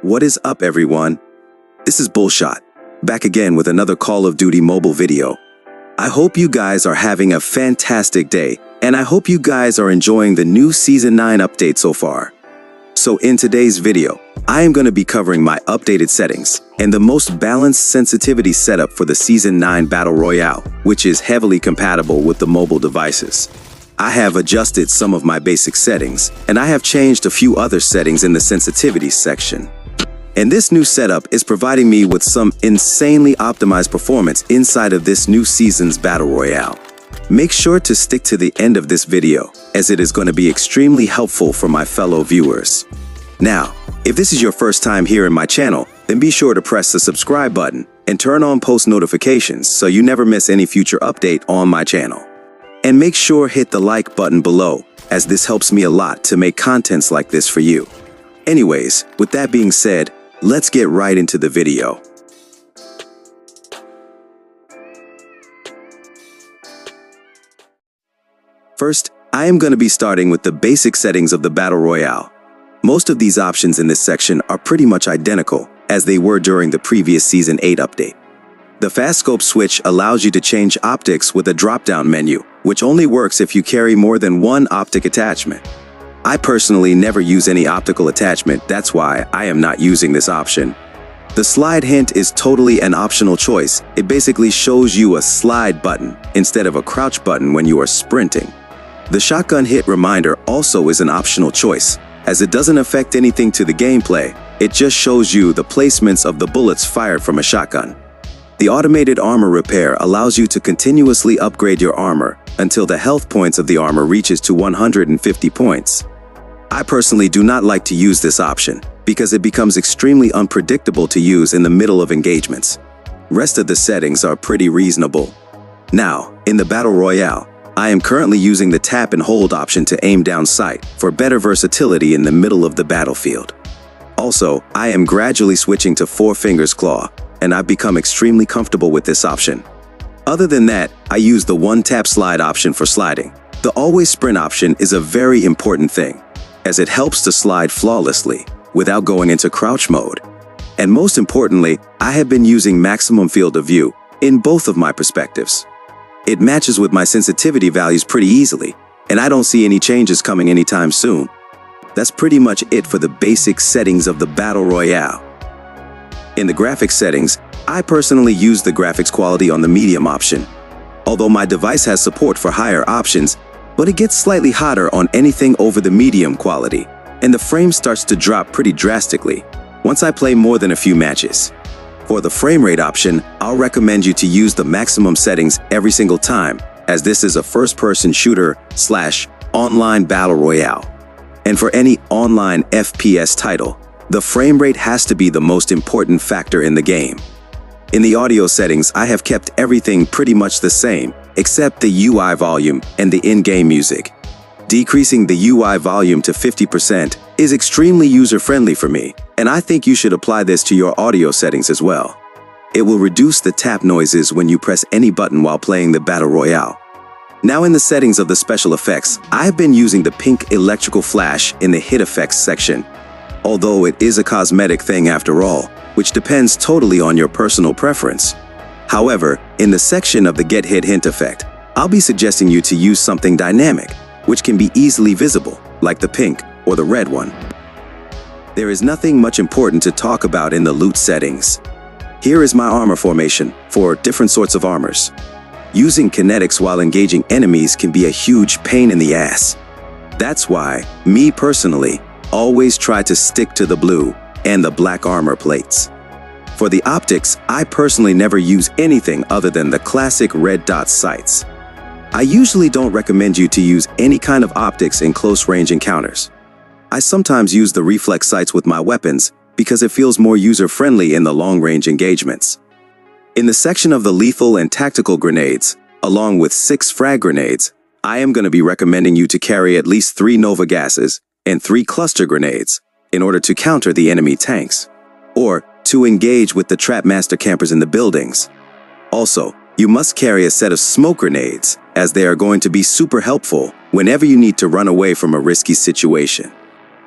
What is up, everyone? This is Bullshot, back again with another Call of Duty mobile video. I hope you guys are having a fantastic day, and I hope you guys are enjoying the new Season 9 update so far. So in today's video, I am going to be covering my updated settings and the most balanced sensitivity setup for the Season 9 Battle Royale, which is heavily compatible with the mobile devices. I have adjusted some of my basic settings, and I have changed a few other settings in the sensitivity section. And this new setup is providing me with some insanely optimized performance inside of this new season's Battle Royale. Make sure to stick to the end of this video, as it is going to be extremely helpful for my fellow viewers. Now, if this is your first time here in my channel, then be sure to press the subscribe button and turn on post notifications so you never miss any future update on my channel. And make sure hit the like button below, as this helps me a lot to make contents like this for you. Anyways, with that being said, let's get right into the video. First, I am going to be starting with the basic settings of the Battle Royale. Most of these options in this section are pretty much identical, as they were during the previous Season 8 update. The Fast Scope switch allows you to change optics with a drop-down menu, which only works if you carry more than one optic attachment. I personally never use any optical attachment, that's why I am not using this option. The slide hint is totally an optional choice. It basically shows you a slide button instead of a crouch button when you are sprinting. The shotgun hit reminder also is an optional choice, as it doesn't affect anything to the gameplay. It just shows you the placements of the bullets fired from a shotgun. The automated armor repair allows you to continuously upgrade your armor until the health points of the armor reaches to 150 points. I personally do not like to use this option because it becomes extremely unpredictable to use in the middle of engagements. Rest of the settings are pretty reasonable. Now, in the Battle Royale, I am currently using the tap and hold option to aim down sight for better versatility in the middle of the battlefield. Also, I am gradually switching to 4 fingers claw, and I've become extremely comfortable with this option. Other than that, I use the one-tap slide option for sliding. The always sprint option is a very important thing, as it helps to slide flawlessly without going into crouch mode. And most importantly, I have been using maximum field of view in both of my perspectives. It matches with my sensitivity values pretty easily, and I don't see any changes coming anytime soon. That's pretty much it for the basic settings of the Battle Royale. In the graphics settings, I personally use the graphics quality on the medium option. Although my device has support for higher options, but it gets slightly hotter on anything over the medium quality, and the frame starts to drop pretty drastically once I play more than a few matches. For the frame rate option, I'll recommend you to use the maximum settings every single time, as this is a first-person shooter / online battle royale. And for any online FPS title, the frame rate has to be the most important factor in the game. In the audio settings, I have kept everything pretty much the same, except the UI volume and the in-game music. Decreasing the UI volume to 50% is extremely user-friendly for me, and I think you should apply this to your audio settings as well. It will reduce the tap noises when you press any button while playing the Battle Royale. Now in the settings of the special effects, I have been using the pink electrical flash in the hit effects section. Although it is a cosmetic thing after all, which depends totally on your personal preference. However, in the section of the Get Hit Hint effect, I'll be suggesting you to use something dynamic, which can be easily visible, like the pink or the red one. There is nothing much important to talk about in the loot settings. Here is my armor formation for different sorts of armors. Using kinetics while engaging enemies can be a huge pain in the ass. That's why, me personally, always try to stick to the blue and the black armor plates. For the optics, I personally never use anything other than the classic red dot sights. I usually don't recommend you to use any kind of optics in close-range encounters. I sometimes use the reflex sights with my weapons because it feels more user-friendly in the long-range engagements. In the section of the lethal and tactical grenades, along with 6 frag grenades, I am going to be recommending you to carry at least 3 Nova gases and 3 cluster grenades in order to counter the enemy tanks, or to engage with the trap master campers in the buildings. Also, you must carry a set of smoke grenades, as they are going to be super helpful whenever you need to run away from a risky situation.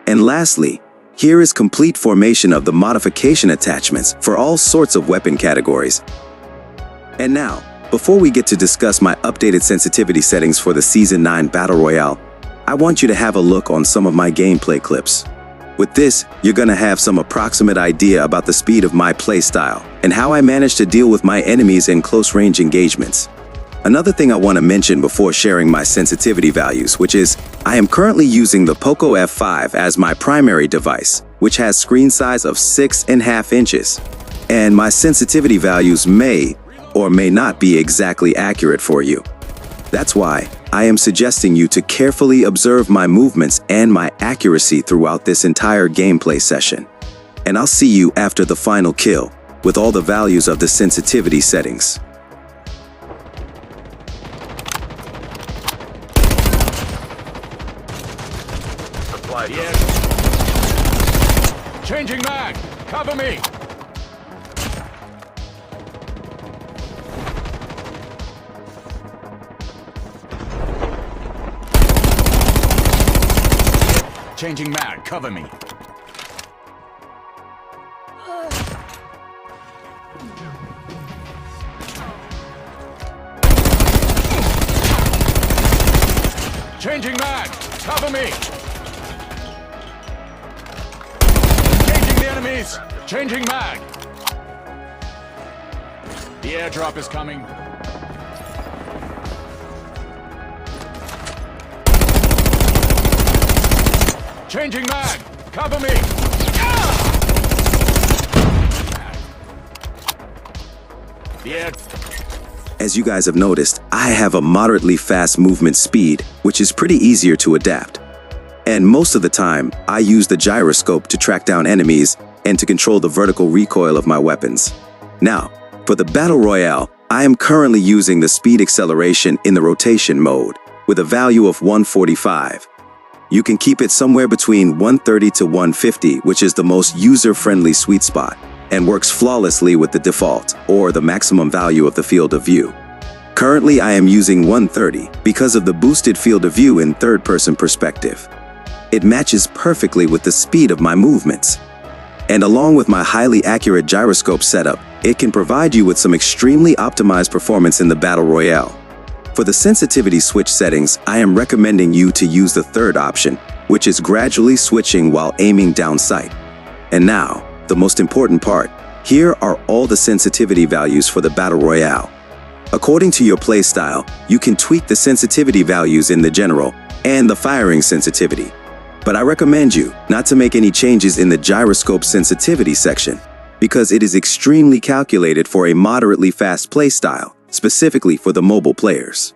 And lastly, Here is complete formation of the modification attachments for all sorts of weapon categories. And now, before we get to discuss my updated sensitivity settings for the Season 9 Battle Royale, I want you to have a look on some of my gameplay clips. With this, you're gonna have some approximate idea about the speed of my playstyle and how I manage to deal with my enemies in close-range engagements. Another thing I want to mention before sharing my sensitivity values, which is, I am currently using the Poco F5 as my primary device, which has screen size of 6.5 inches. And my sensitivity values may or may not be exactly accurate for you. That's why I am suggesting you to carefully observe my movements and my accuracy throughout this entire gameplay session. And I'll see you after the final kill with all the values of the sensitivity settings. Yes. Changing mag. Cover me. Changing mag. Cover me. Changing mag. Cover me. Enemies! Changing mag! The airdrop is coming. Changing mag! Cover me! As you guys have noticed, I have a moderately fast movement speed, which is pretty easier to adapt. And most of the time, I use the gyroscope to track down enemies and to control the vertical recoil of my weapons. Now, for the Battle Royale, I am currently using the speed acceleration in the rotation mode, with a value of 145. You can keep it somewhere between 130 to 150, which is the most user-friendly sweet spot, and works flawlessly with the default, or the maximum value of the field of view. Currently, I am using 130 because of the boosted field of view in third-person perspective. It matches perfectly with the speed of my movements. And along with my highly accurate gyroscope setup, it can provide you with some extremely optimized performance in the Battle Royale. For the sensitivity switch settings, I am recommending you to use the third option, which is gradually switching while aiming down sight. And now, the most important part. Here are all the sensitivity values for the Battle Royale. According to your playstyle, you can tweak the sensitivity values in the general and the firing sensitivity. But I recommend you not to make any changes in the gyroscope sensitivity section because it is extremely calculated for a moderately fast playstyle, specifically for the mobile players.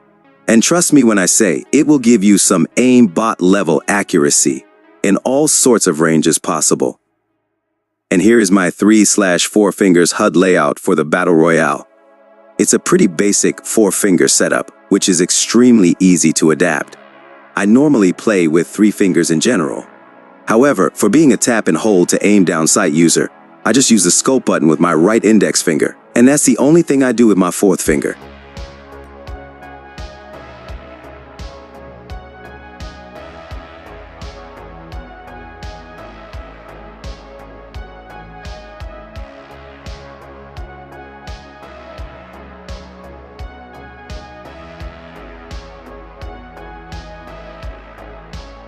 And trust me when I say it will give you some aimbot level accuracy in all sorts of ranges possible. And here is my 3/4 fingers HUD layout for the Battle Royale. It's a pretty basic 4-finger setup, which is extremely easy to adapt. I normally play with 3 fingers in general. However, for being a tap and hold to aim down sight user, I just use the scope button with my right index finger, and that's the only thing I do with my 4th finger.